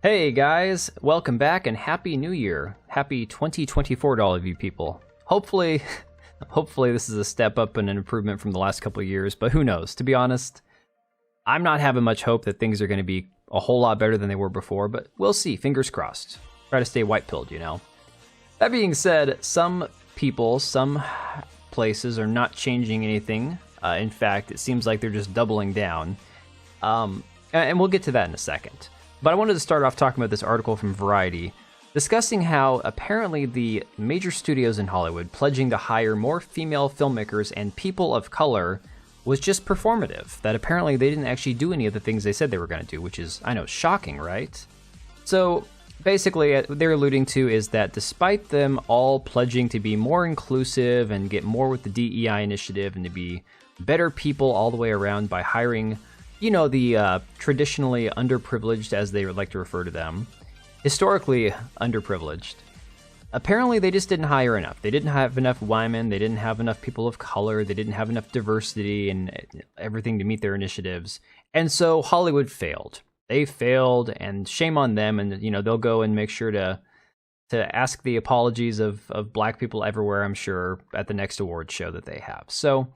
Hey guys, welcome back and happy new year. Happy 2024 to all of you people. Hopefully, hopefully this is a step up and an improvement from the last couple of years, but who knows? To be honest, I'm not having much hope that things are going to be a whole lot better than they were before, but we'll see. Fingers crossed. Try to stay white-pilled, you know. That being said, some people, some places are not changing anything. In fact, it seems like they're just doubling down. And we'll get to that in a second. But I wanted to start off talking about this article from Variety, discussing how apparently the major studios in Hollywood pledging to hire more female filmmakers and people of color was just performative, that apparently they didn't actually do any of the things they said they were going to do, which is, I know, shocking, right? So basically, what they're alluding to is that despite them all pledging to be more inclusive and get more with the DEI initiative and to be better people all the way around by hiring, you know, the traditionally underprivileged, as they would like to refer to them, historically underprivileged. Apparently, they just didn't hire enough. They didn't have enough women. They didn't have enough people of color. They didn't have enough diversity and everything to meet their initiatives. And so Hollywood failed. They failed, and shame on them. And you know, they'll go and make sure to ask the apologies of black people everywhere, I'm sure, at the next award show that they have. So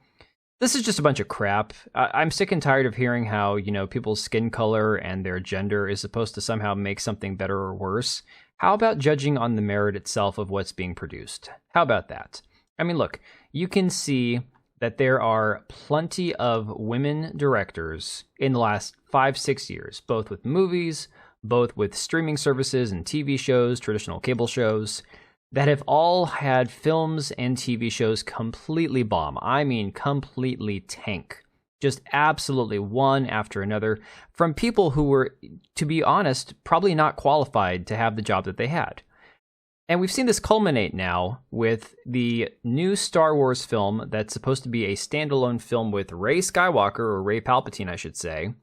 this is just a bunch of crap. I'm sick and tired of hearing how, you know, people's skin color and their gender is supposed to somehow make something better or worse. How about judging on the merit itself of what's being produced? How about that? I mean, look, you can see that there are plenty of women directors in the last 5-6 years, both with movies, both with streaming services and TV shows, traditional cable shows, that have all had films and TV shows completely bomb. I mean, completely tank. Just absolutely one after another from people who were, to be honest, probably not qualified to have the job that they had. And we've seen this culminate now with the new Star Wars film that's supposed to be a standalone film with Rey Skywalker, or Rey Palpatine, I should say,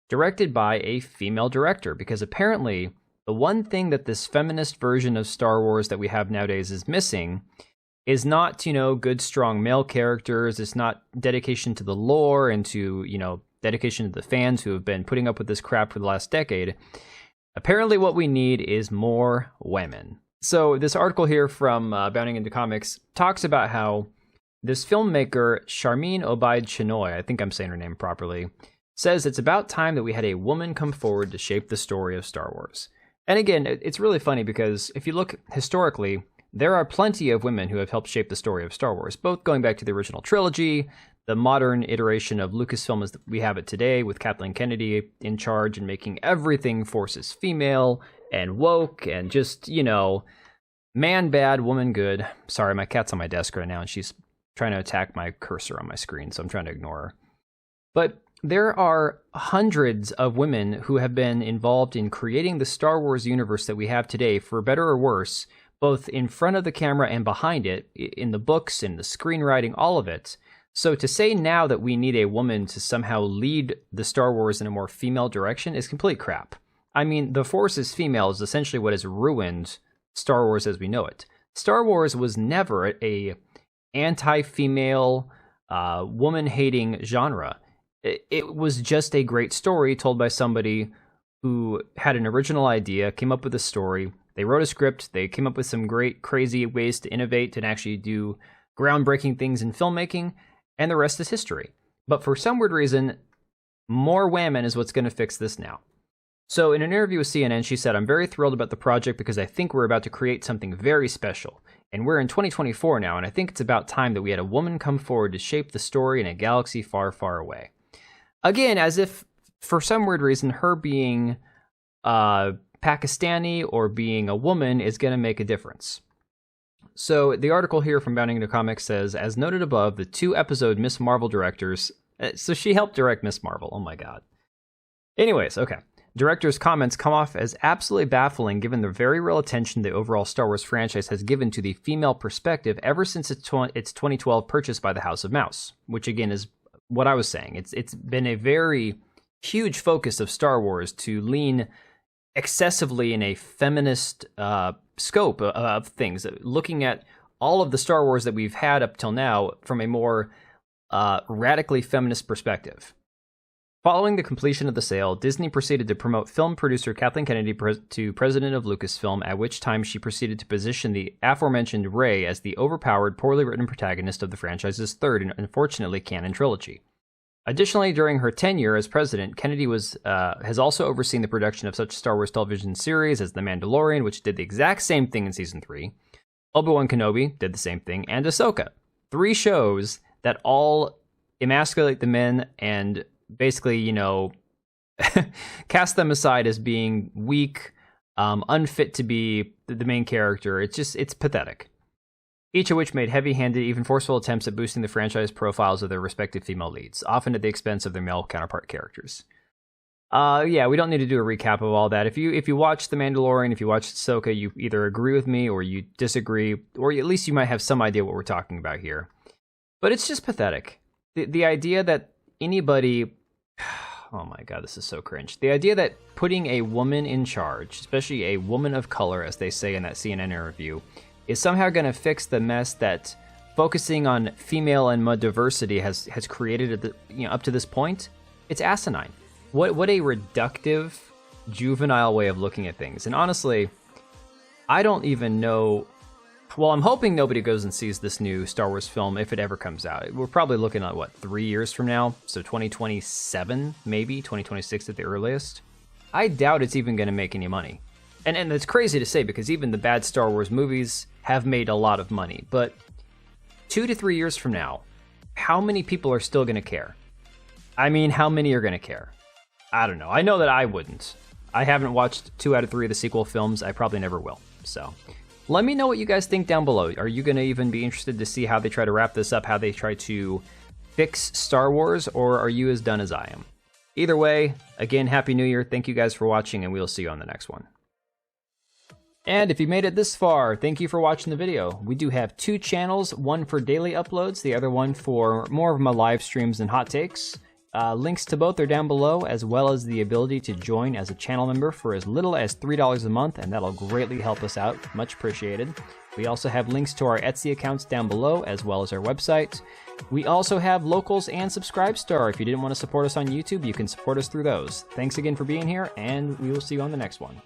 directed by a female director, because apparently the one thing that this feminist version of Star Wars that we have nowadays is missing is not, you know, good, strong male characters. It's not dedication to the lore and to, you know, dedication to the fans who have been putting up with this crap for the last decade. Apparently what we need is more women. So this article here from Bounding into Comics talks about how this filmmaker, Sharmeen Obaid-Chinoy, I think I'm saying her name properly, says it's about time that we had a woman come forward to shape the story of Star Wars. And again, it's really funny because if you look historically, there are plenty of women who have helped shape the story of Star Wars, both going back to the original trilogy, the modern iteration of Lucasfilm as we have it today, with Kathleen Kennedy in charge and making everything forces female and woke and just, you know, man bad, woman good. Sorry, my cat's on my desk right now and she's trying to attack my cursor on my screen, so I'm trying to ignore her. But there are hundreds of women who have been involved in creating the Star Wars universe that we have today, for better or worse, both in front of the camera and behind it, in the books, in the screenwriting, all of it. So to say now that we need a woman to somehow lead the Star Wars in a more female direction is complete crap. I mean, the Force is female is essentially what has ruined Star Wars as we know it. Star Wars was never a anti-female, woman-hating genre. It was just a great story told by somebody who had an original idea, came up with a story. They wrote a script. They came up with some great, crazy ways to innovate and actually do groundbreaking things in filmmaking, and the rest is history. But for some weird reason, more women is what's going to fix this now. So in an interview with CNN, she said, "I'm very thrilled about the project because I think we're about to create something very special. And we're in 2024 now, and I think it's about time that we had a woman come forward to shape the story in a galaxy far, far away." Again, as if for some weird reason, her being Pakistani or being a woman is going to make a difference. So the article here from Bounding into Comics says, as noted above, the 2-episode Miss Marvel directors... So she helped direct Miss Marvel. Oh my god. Anyways, okay. Director's comments come off as absolutely baffling given the very real attention the overall Star Wars franchise has given to the female perspective ever since its 2012 purchase by the House of Mouse, which again is what I was saying. It's been a very huge focus of Star Wars to lean excessively in a feminist scope of things, looking at all of the Star Wars that we've had up till now from a more radically feminist perspective. Following the completion of the sale, Disney proceeded to promote film producer Kathleen Kennedy to president of Lucasfilm, at which time she proceeded to position the aforementioned Rey as the overpowered, poorly written protagonist of the franchise's third and unfortunately canon trilogy. Additionally, during her tenure as president, Kennedy has also overseen the production of such Star Wars television series as The Mandalorian, which did the exact same thing in Season 3, Obi-Wan Kenobi did the same thing, and Ahsoka. 3 shows that all emasculate the men and basically, cast them aside as being weak, unfit to be the main character. It's pathetic. Each of which made heavy-handed, even forceful attempts at boosting the franchise profiles of their respective female leads, often at the expense of their male counterpart characters. We don't need to do a recap of all that. If you watch The Mandalorian, if you watch Ahsoka, you either agree with me or you disagree, or at least you might have some idea what we're talking about here. But it's just pathetic. The idea that anybody... Oh my god, this is so cringe. The idea that putting a woman in charge, especially a woman of color, as they say in that CNN interview, is somehow going to fix the mess that focusing on female and mud diversity has created up to this point. It's asinine. What a reductive, juvenile way of looking at things. And honestly, I don't even know... Well, I'm hoping nobody goes and sees this new Star Wars film if it ever comes out. We're probably looking at, 3 years from now? So 2027, maybe? 2026 at the earliest? I doubt it's even going to make any money. And it's crazy to say because even the bad Star Wars movies have made a lot of money. But 2 to 3 years from now, how many people are still going to care? I mean, how many are going to care? I don't know. I know that I wouldn't. I haven't watched 2 out of 3 of the sequel films. I probably never will. So let me know what you guys think down below. Are you going to even be interested to see how they try to wrap this up, how they try to fix Star Wars, or are you as done as I am? Either way, again, Happy New Year. Thank you guys for watching, and we'll see you on the next one. And if you made it this far, thank you for watching the video. We do have 2 channels, one for daily uploads, the other one for more of my live streams and hot takes. Links to both are down below, as well as the ability to join as a channel member for as little as $3 a month, and that'll greatly help us out. Much appreciated. We also have links to our Etsy accounts down below, as well as our website. We also have Locals and Subscribestar. If you didn't want to support us on YouTube, you can support us through those. Thanks again for being here, and we will see you on the next one.